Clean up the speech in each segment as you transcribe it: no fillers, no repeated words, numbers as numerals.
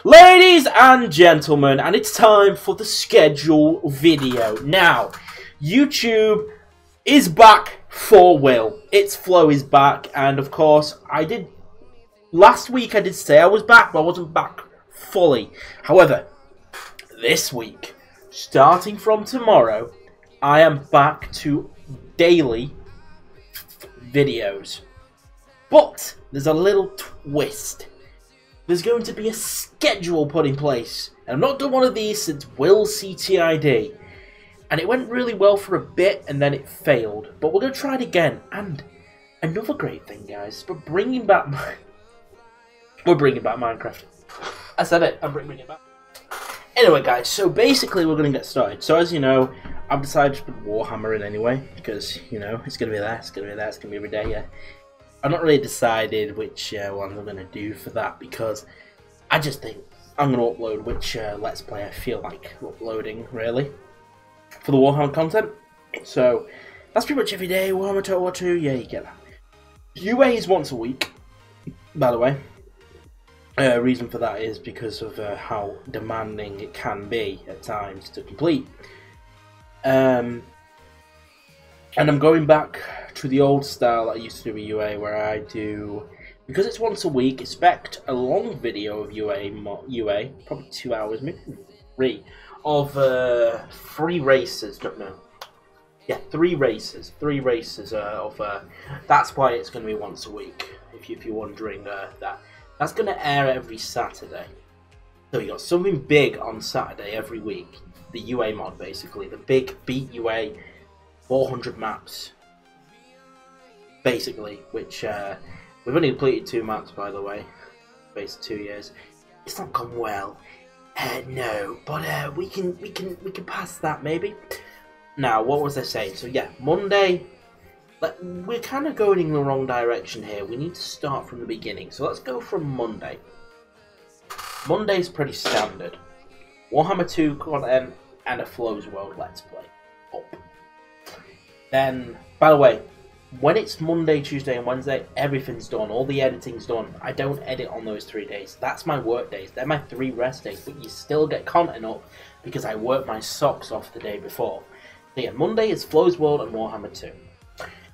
Ladies and gentlemen, and it's time for the schedule video. Now, YouTube is back for Will. Itzflow is back, and of course, last week I did say I was back, but I wasn't back fully. However, this week, starting from tomorrow, I am back to daily videos. But there's a little twist. There's going to be a schedule put in place. And I've not done one of these since Will CTID. And it went really well for a bit and then it failed. But we're going to try it again. And another great thing, guys, we're bringing back Minecraft. I said it, I'm bringing it back. Anyway, guys, so basically we're going to get started. So as you know, I've decided to put Warhammer in anyway. Because, you know, it's going to be there, it's going to be there, it's going to be every day, yeah. I've not really decided which ones I'm going to do for that, because I just think I'm going to upload which Let's Play I feel like uploading, really, for the Warhammer content. So, that's pretty much every day. Warhammer Total War 2, yeah, you get that. UA is once a week, by the way. Reason for that is because of how demanding it can be at times to complete. And I'm going back to the old style that I used to do with UA, where I do, because it's once a week, expect a long video of UA, probably 2 hours, maybe 3, of 3 races, no, yeah, 3 races of, that's why it's going to be once a week, if you're wondering that. That's going to air every Saturday. So you got something big on Saturday every week, the UA mod basically, the big beat UA, 400 maps, basically, which we've only completed 2 maps, by the way, based 2 years. It's not gone well, no, but we can pass that maybe. Now, what was I saying? So yeah, Monday. We're kind of going in the wrong direction here. We need to start from the beginning. So let's go from Monday. Monday's pretty standard. Warhammer 2 content and a Flows World Let's Play. Up. Then, by the way, when it's Monday, Tuesday and Wednesday, everything's done. All the editing's done. I don't edit on those 3 days. That's my work days. They're my 3 rest days. But you still get content up because I work my socks off the day before. So yeah, Monday is Flows World and Warhammer 2.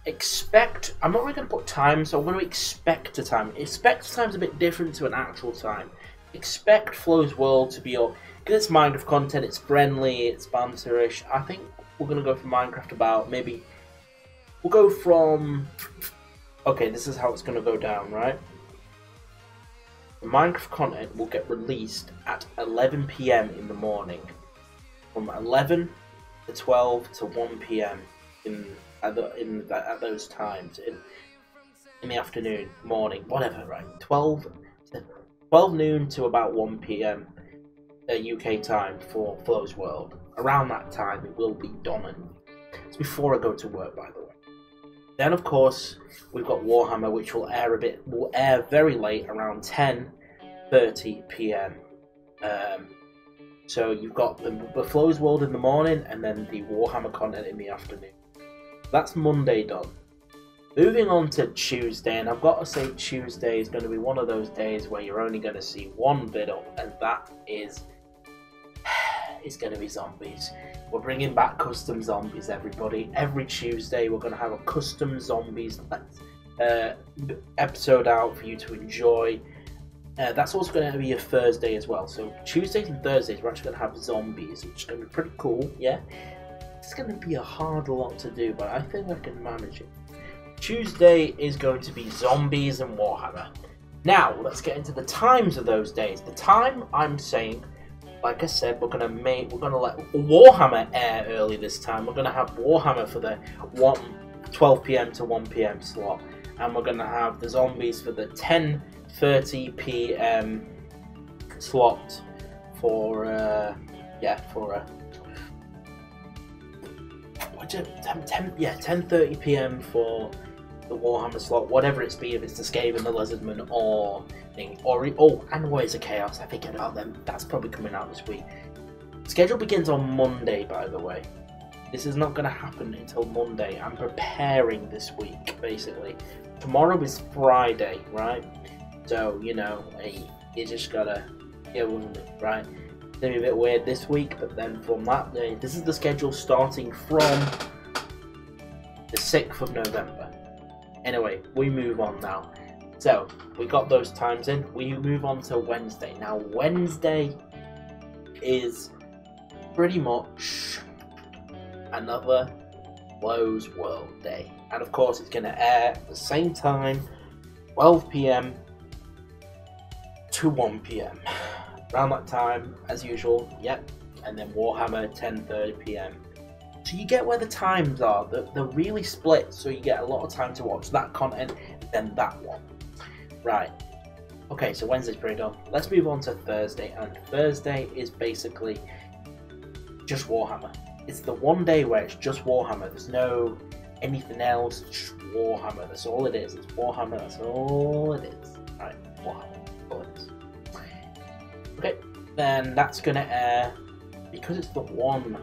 Expect, I'm not really going to put time, so I'm going to expect a time. Expect time's a bit different to an actual time. Expect Flows World to be up, because it's Minecraft content, it's friendly, it's banterish. I think we're going to go for Minecraft about, maybe, we'll go from, okay, this is how it's going to go down, right? The Minecraft content will get released at 11 PM in the morning. From 11 to 12 to 1 PM at those times, in the afternoon, morning, whatever, right? 12 noon to about 1 PM UK time for Flows World. Around that time it will be done, and it's before I go to work, by the way. Then of course we've got Warhammer, which will air very late, around 10:30 PM. So you've got the Flows World in the morning and then the Warhammer content in the afternoon. That's Monday done. Moving on to Tuesday, and I've got to say Tuesday is going to be one of those days where you're only going to see one vid up, and that is, it's going to be zombies. We're bringing back custom zombies, everybody. Every Tuesday we're going to have a custom zombies episode out for you to enjoy. That's also going to be a Thursday as well. So Tuesdays and Thursdays we're actually going to have zombies, which is going to be pretty cool, yeah? It's going to be a hard lot to do, but I think I can manage it. Tuesday is going to be zombies and Warhammer. Now, let's get into the times of those days. The time, I'm saying, like I said, we're going to let Warhammer air early this time. We're going to have Warhammer for the 12 PM to 1 PM slot. And we're going to have the zombies for the 10:30 PM slot for, 10:30 PM for the Warhammer slot, whatever it's be, if it's the Skaven, the Lizardman, or thing, and Ways of Chaos. I think about them. That's probably coming out this week. Schedule begins on Monday, by the way. This is not going to happen until Monday. I'm preparing this week, basically. Tomorrow is Friday, right? So, you know, you just gotta Yeah, wouldn't it? Right. It's gonna be a bit weird this week, but then from that day, this is the schedule starting from the 6th of November. Anyway, we move on now. So, we got those times in. We move on to Wednesday. Now, Wednesday is pretty much another Flows World Day. And of course, it's going to air at the same time, 12 PM to 1 PM. Around that time, as usual, yep. And then Warhammer, 10:30 PM. So you get where the times are. They're really split, so you get a lot of time to watch that content, then that one. Right. Okay, so Wednesday's pretty done. Let's move on to Thursday, and Thursday is basically just Warhammer. It's the one day where it's just Warhammer. There's no anything else. It's just Warhammer. That's all it is. It's Warhammer. That's all it is. Right, Warhammer. That's all it is. Okay, then that's gonna air because it's the one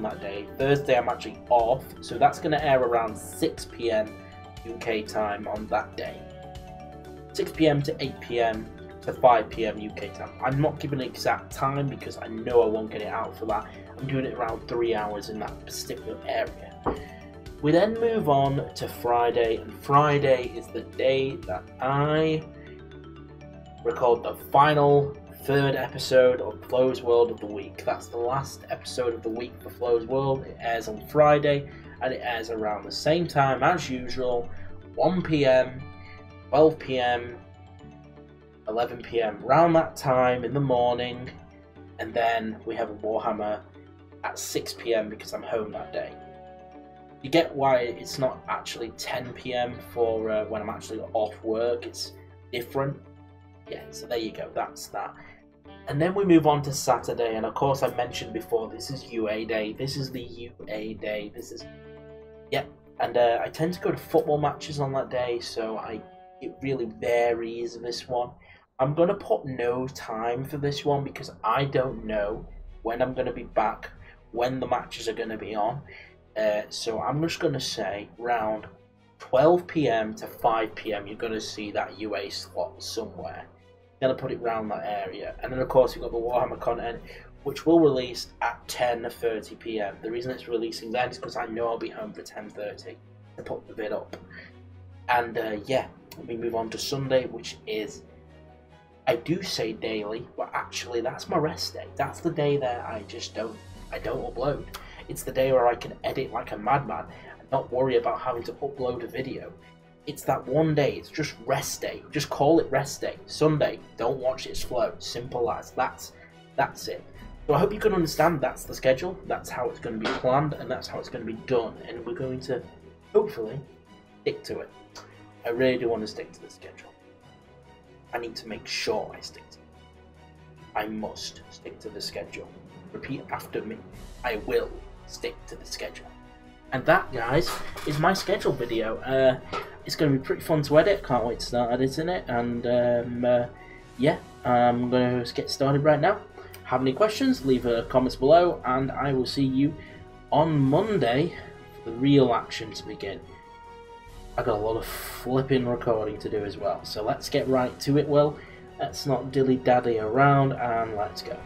that day. Thursday I'm actually off, so that's gonna air around 6 PM UK time on that day. 6 PM to 8 PM to 5 PM UK time. I'm not giving an exact time because I know I won't get it out for that. I'm doing it around 3 hours in that particular area. We then move on to Friday, and Friday is the day that I record the final 3rd episode of Flows World of the week. That's the last episode of the week for Flows World. It airs on Friday, and it airs around the same time as usual, 1 PM, 12 PM, 11 PM, around that time in the morning, and then we have a Warhammer at 6 PM because I'm home that day. You get why it's not actually 10 PM for when I'm actually off work, it's different. Yeah, so there you go, that's that. And then we move on to Saturday, and of course I mentioned before, this is UA Day. This is the UA Day. This is, yeah, and I tend to go to football matches on that day, so it really varies this one. I'm going to put no time for this one because I don't know when I'm going to be back, when the matches are going to be on. So I'm just going to say around 12 PM to 5 PM you're going to see that UA slot somewhere. I'm going to put it around that area. And then of course you've got the Warhammer content, which will release at 10:30 PM. The reason it's releasing then is because I know I'll be home for 10:30 to put the vid up. And yeah, we move on to Sunday, which is, I do say daily, but actually that's my rest day. That's the day that I don't upload. It's the day where I can edit like a madman and not worry about having to upload a video. It's that one day, it's just rest day. Just call it rest day. Sunday, don't watch it flow. Simple as. That's it. So I hope you can understand that's the schedule, that's how it's going to be planned, and that's how it's going to be done. And we're going to, hopefully, stick to it. I really do want to stick to the schedule. I need to make sure I stick to it. I must stick to the schedule. Repeat after me. I will stick to the schedule. And that, guys, is my schedule video. It's going to be pretty fun to edit. Can't wait to start editing it. And yeah, I'm going to get started right now. Have any questions? Leave a comments below, and I will see you on Monday for the real action to begin. I got a lot of flipping recording to do as well, so let's get right to it. Well, let's not dilly-dally around, and let's go.